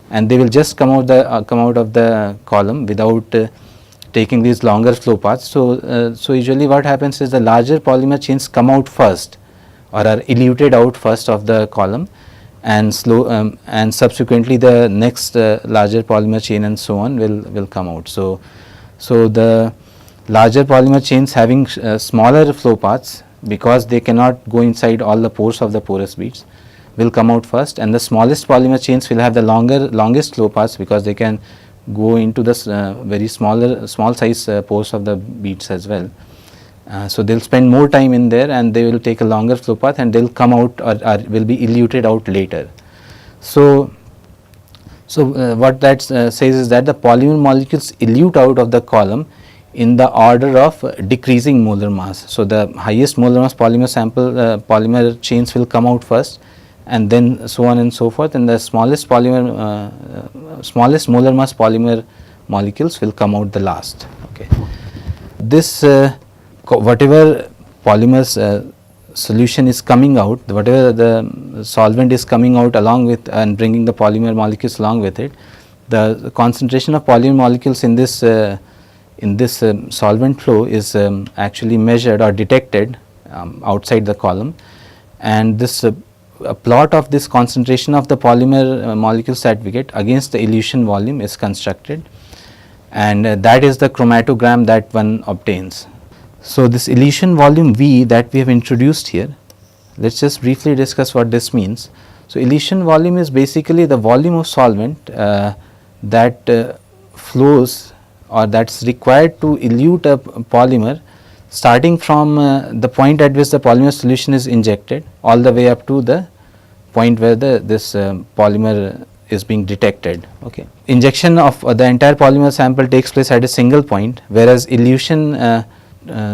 [SPEAKER 1] and they will just come out of the column without taking these longer flow paths. So so usually what happens is the larger polymer chains come out first or are eluted out first of the column, and and subsequently the next larger polymer chain and so on will come out. So the larger polymer chains having smaller flow paths, because they cannot go inside all the pores of the porous beads, will come out first, and the smallest polymer chains will have the longest flow paths because they can go into the very small size pores of the beads as well. So they will spend more time in there and they will take a longer flow path, and they will come out or will be eluted out later. So what that says is that the polymer molecules elute out of the column in the order of decreasing molar mass. So the highest molar mass polymer sample polymer chains will come out first, and then so on and so forth, and the smallest molar mass polymer molecules will come out the last. Okay. This whatever polymer solution is coming out, whatever the solvent is coming out along with and bringing the polymer molecules along with it, the concentration of polymer molecules in this solvent flow is actually measured or detected outside the column, and this a plot of this concentration of the polymer molecules that we get against the elution volume is constructed, and that is the chromatogram that one obtains. So this elution volume V that we have introduced here, let us just briefly discuss what this means. So elution volume is basically the volume of solvent that flows or that is required to elute a polymer starting from the point at which the polymer solution is injected all the way up to the point where this polymer is being detected. Okay. Injection of the entire polymer sample takes place at a single point, whereas elution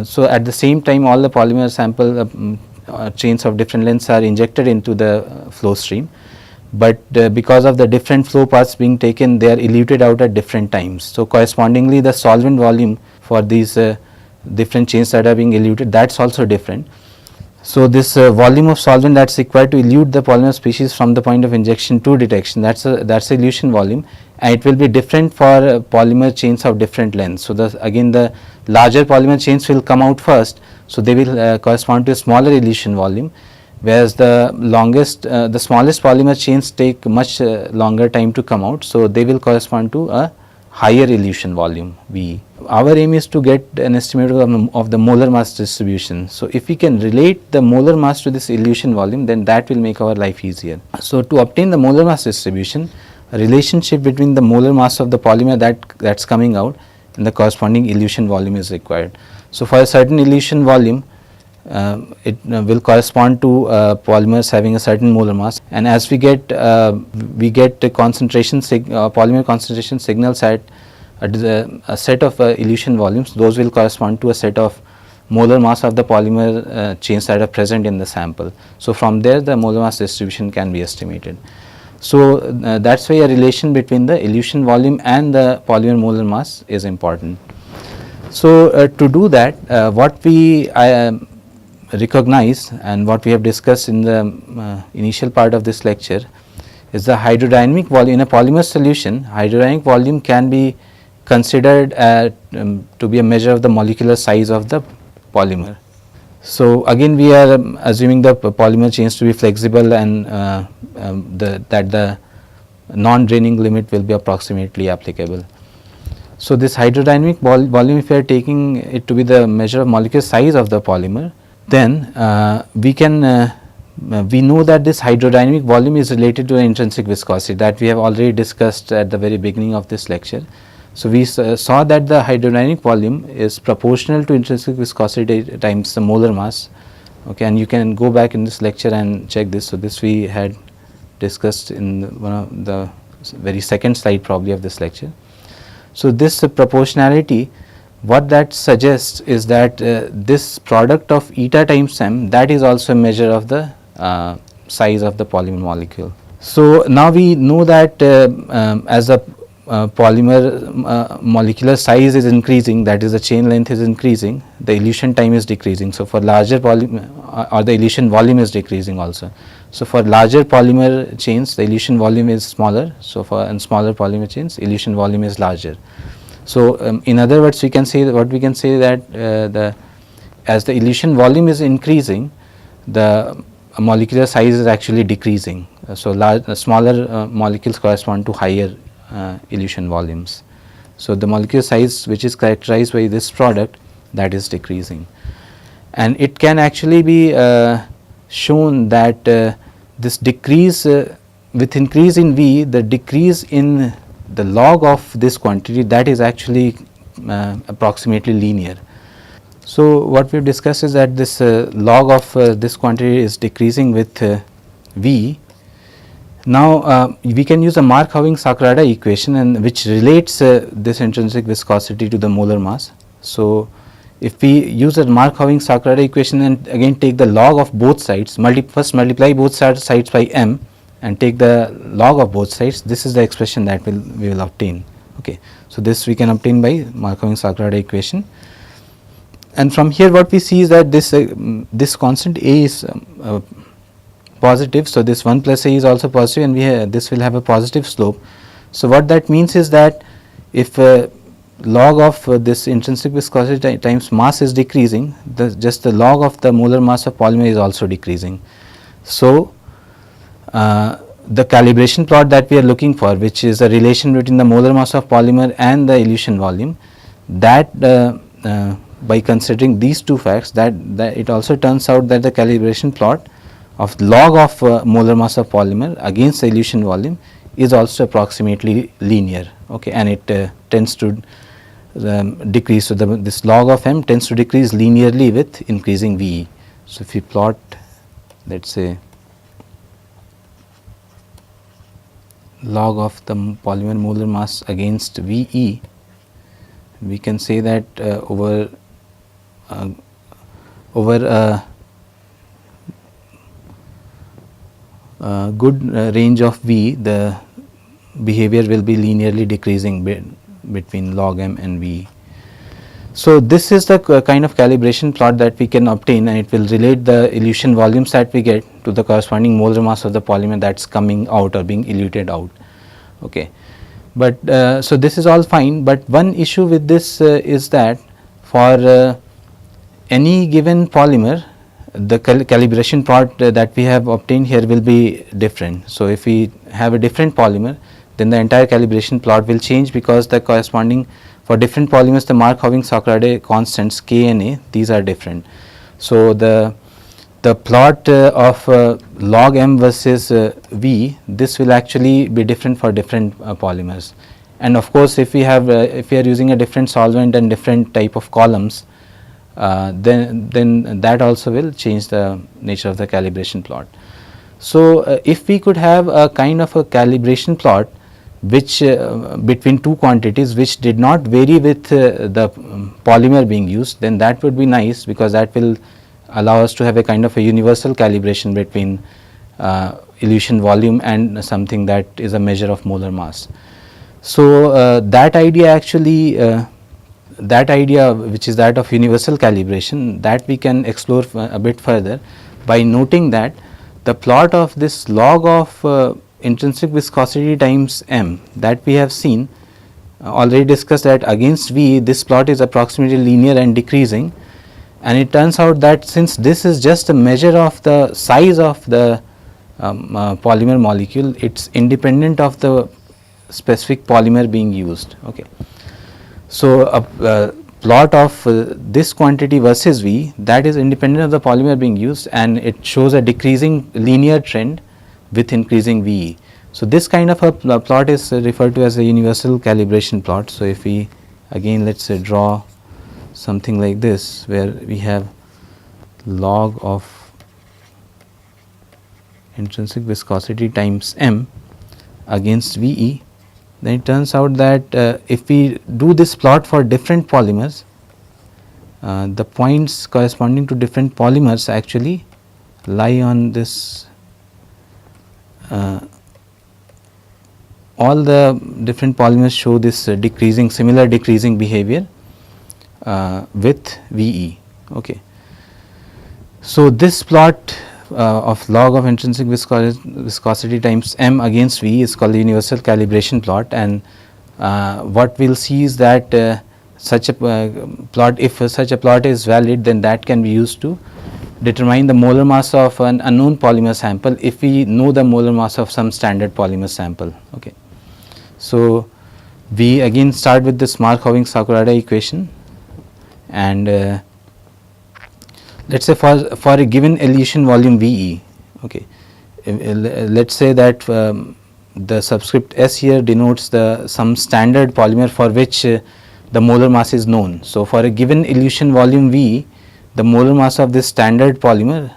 [SPEAKER 1] so at the same time all the polymer sample chains of different lengths are injected into the flow stream, but because of the different flow paths being taken, they are eluted out at different times. So correspondingly the solvent volume for these different chains that are being eluted, that is also different. So this volume of solvent that is required to elute the polymer species from the point of injection to detection, that's elution volume, and it will be different for polymer chains of different lengths. So again the larger polymer chains will come out first, so they will correspond to a smaller elution volume, whereas the smallest polymer chains take much longer time to come out, so they will correspond to a higher elution volume V. Our aim is to get an estimate of the molar mass distribution. So if we can relate the molar mass to this elution volume, then that will make our life easier. So to obtain the molar mass distribution, a relationship between the molar mass of the polymer that's coming out and the corresponding elution volume is required. So for a certain elution volume, it will correspond to polymers having a certain molar mass, and as we get concentration polymer concentration signals at a set of elution volumes, those will correspond to a set of molar mass of the polymer chains that are present in the sample. So from there the molar mass distribution can be estimated. So, that is why a relation between the elution volume and the polymer molar mass is important. So, to do that, what we recognize and what we have discussed in the initial part of this lecture is the hydrodynamic volume. In a polymer solution, hydrodynamic volume can be considered to be a measure of the molecular size of the polymer. So, again we are assuming the polymer chains to be flexible and that the non-draining limit will be approximately applicable. So, this hydrodynamic volume, if we are taking it to be the measure of molecular size of the polymer, then we know that this hydrodynamic volume is related to the intrinsic viscosity that we have already discussed at the very beginning of this lecture. So, we saw that the hydrodynamic volume is proportional to intrinsic viscosity times the molar mass, okay, and you can go back in this lecture and check this. So, this we had discussed in one of the very second slide probably of this lecture. So, this proportionality, what that suggests is that this product of eta times m, that is also a measure of the size of the polymer molecule. So, now we know that as the polymer molecular size is increasing, that is the chain length is increasing, the elution time is decreasing. So, for larger polymer or the elution volume is decreasing also. So, for larger polymer chains the elution volume is smaller. So, for smaller polymer chains elution volume is larger. So, in other words we can say that what we can say that as the elution volume is increasing, the molecular size is actually decreasing. So, smaller molecules correspond to higher elution volumes. So, the molecular size which is characterized by this product, that is decreasing, and it can actually be shown that this decrease with increase in V, the decrease in the log of this quantity, that is actually approximately linear. So, what we have discussed is that this log of this quantity is decreasing with V. Now, we can use a Mark-Huggins-Sakurada equation, and which relates this intrinsic viscosity to the molar mass. So, if we use a Mark-Huggins-Sakurada equation and again take the log of both sides, first multiply both sides by m and take the log of both sides, this is the expression that we will obtain. Okay. So, this we can obtain by Mark-Huggins-Sakurada equation, and from here what we see is that this constant A is positive. So, this 1 plus A is also positive, and this will have a positive slope. So, what that means is that if log of this intrinsic viscosity times mass is decreasing, just the log of the molar mass of polymer is also decreasing. So, the calibration plot that we are looking for, which is a relation between the molar mass of polymer and the elution volume, that by considering these two facts, that it also turns out that the calibration plot of log of molar mass of polymer against the elution volume is also approximately linear, okay, and it tends to decrease. So, this log of m tends to decrease linearly with increasing VE. So, if we plot, let us say, log of the polymer molar mass against VE, we can say that over a good range of V, the behavior will be linearly decreasing between log m and V. So, this is the kind of calibration plot that we can obtain, and it will relate the elution volumes that we get to the corresponding molar mass of the polymer that is coming out or being eluted out. Okay. But so, this is all fine, but one issue with this is that for any given polymer, the calibration plot that we have obtained here will be different. So, if we have a different polymer, then the entire calibration plot will change, because the corresponding for different polymers the Mark-Huggins-Sakurada constants K and A, these are different. So, the plot of log m versus V, this will actually be different for different polymers, and of course, if we are using a different solvent and different type of columns, then that also will change the nature of the calibration plot. So, if we could have a kind of a calibration plot which between two quantities which did not vary with the polymer being used, then that would be nice, because that will allow us to have a kind of a universal calibration between elution volume and something that is a measure of molar mass. So, that idea actually that idea, which is that of universal calibration, that we can explore a bit further by noting that the plot of this log of intrinsic viscosity times m that we have seen already discussed, that against V this plot is approximately linear and decreasing, and it turns out that since this is just a measure of the size of the polymer molecule, it is independent of the specific polymer being used. Okay. So, a plot of this quantity versus V, that is independent of the polymer being used, and it shows a decreasing linear trend with increasing VE. So, this kind of a plot is referred to as a universal calibration plot. So, if we again let us say draw something like this, where we have log of intrinsic viscosity times m against VE, then it turns out that if we do this plot for different polymers, the points corresponding to different polymers actually lie on this, all the different polymers show this decreasing, similar decreasing behavior with VE. Okay. So, this plot of log of intrinsic viscosity times m against V is called the universal calibration plot, and what we will see is that such a plot, if such a plot is valid, then that can be used to determine the molar mass of an unknown polymer sample if we know the molar mass of some standard polymer sample. Okay. So, we again start with this Huggins Sakurada equation, and let us say for a given elution volume VE, okay, let us say that the subscript S here denotes the some standard polymer for which the molar mass is known. So, for a given elution volume VE, the molar mass of this standard polymer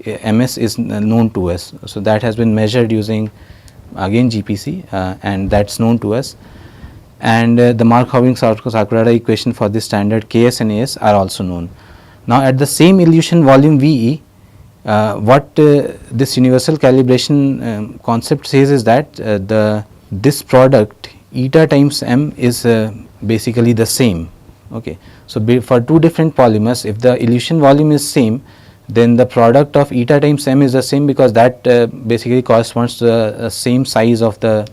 [SPEAKER 1] MS is known to us. So, that has been measured using again GPC and that is known to us, and the Huggins Sakurada equation for this standard Ks and As are also known. Now, at the same elution volume VE, what this universal calibration concept says is that this product eta times m is basically the same. Okay. So, for two different polymers, if the elution volume is same, then the product of eta times m is the same, because that basically corresponds to the same size of the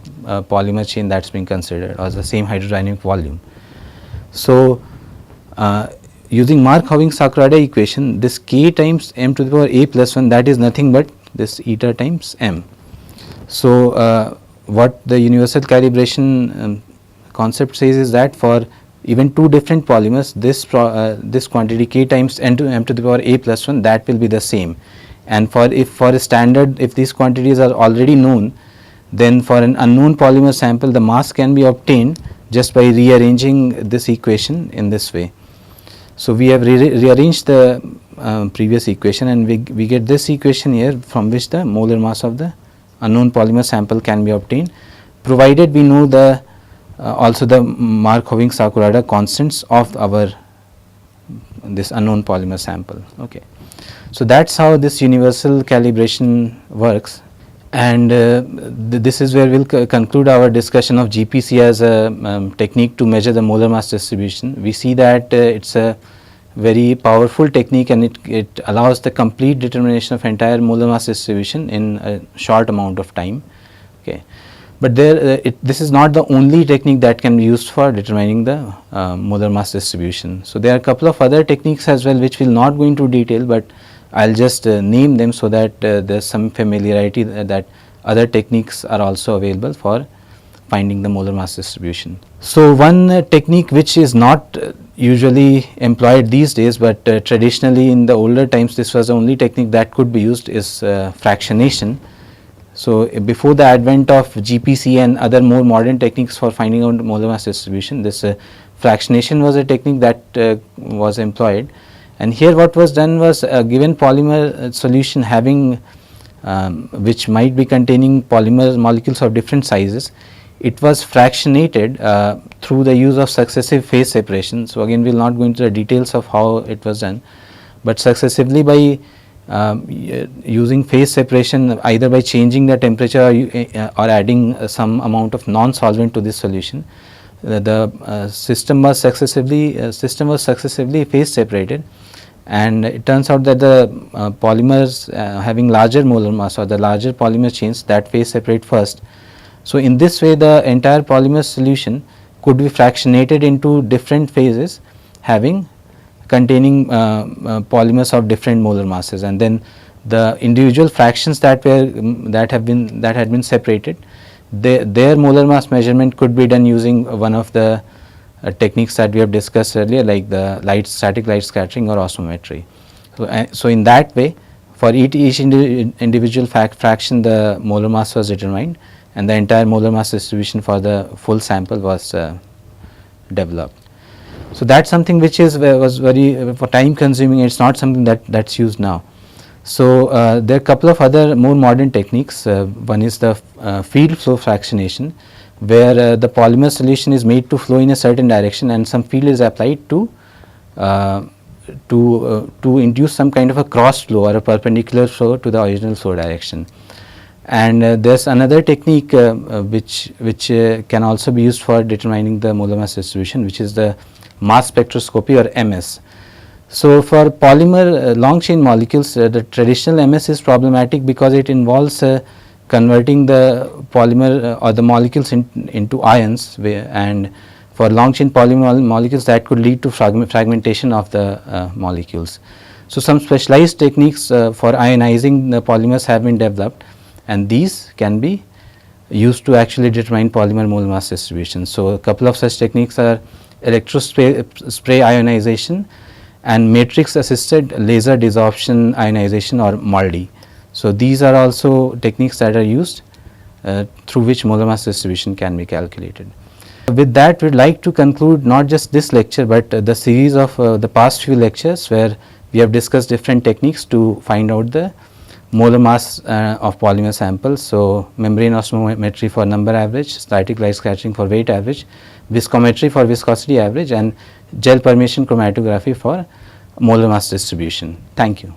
[SPEAKER 1] polymer chain that is being considered, or the same hydrodynamic volume. So, using Huggins Sakurada equation, this k times m to the power a plus 1, that is nothing but this eta times m. So, what the universal calibration concept says is that for even two different polymers, this quantity k times m to the power a plus 1, that will be the same, and for a standard, if these quantities are already known, then for an unknown polymer sample the mass can be obtained just by rearranging this equation in this way. So, we have rearranged the previous equation, and we get this equation here, from which the molar mass of the unknown polymer sample can be obtained, provided we know the also the Huggins Sakurada constants of our this unknown polymer sample. Okay. So, that is how this universal calibration works, and this is where we will conclude our discussion of GPC as a technique to measure the molar mass distribution. We see that it is a very powerful technique, and it allows the complete determination of entire molar mass distribution in a short amount of time. Okay. But this is not the only technique that can be used for determining the molar mass distribution. So, there are a couple of other techniques as well, which we will not go into detail, but I will just name them so that there is some familiarity that other techniques are also available for finding the molar mass distribution. So, one technique which is not usually employed these days, but traditionally in the older times this was the only technique that could be used, is fractionation. So, before the advent of GPC and other more modern techniques for finding out molar mass distribution, this fractionation was a technique that was employed, and here what was done was a given polymer solution having which might be containing polymer molecules of different sizes, it was fractionated through the use of successive phase separation. So, again we will not go into the details of how it was done, but successively by using phase separation either by changing the temperature or adding some amount of non-solvent to this solution. The system was successively phase separated, and it turns out that the polymers having larger molar mass or the larger polymer chains that phase separate first. So, in this way the entire polymer solution could be fractionated into different phases having containing polymers of different molar masses, and then the individual fractions that had been separated, their molar mass measurement could be done using one of the techniques that we have discussed earlier, like the static light scattering or osmometry. So in that way, for each individual fraction the molar mass was determined, and the entire molar mass distribution for the full sample was developed. So that's something which was very for time consuming. It's not something that's used now. So there are a couple of other more modern techniques. One is the field flow fractionation, where the polymer solution is made to flow in a certain direction and some field is applied to induce some kind of a cross flow or a perpendicular flow to the original flow direction. And there's another technique which can also be used for determining the molar mass distribution, which is the mass spectroscopy or MS. So for polymer long chain molecules, the traditional MS is problematic because it involves converting the polymer or the molecules into ions, and for long chain polymer molecules that could lead to fragmentation of the molecules. So some specialized techniques for ionizing the polymers have been developed, and these can be used to actually determine polymer molar mass distribution. So a couple of such techniques are electrospray ionization and matrix assisted laser desorption ionization, or MALDI. So these are also techniques that are used through which molar mass distribution can be calculated. With that, we would like to conclude not just this lecture, but the series of the past few lectures where we have discussed different techniques to find out the molar mass of polymer samples. So membrane osmometry for number average, static light scattering for weight average, viscometry for viscosity average, and gel permeation chromatography for molar mass distribution. Thank you.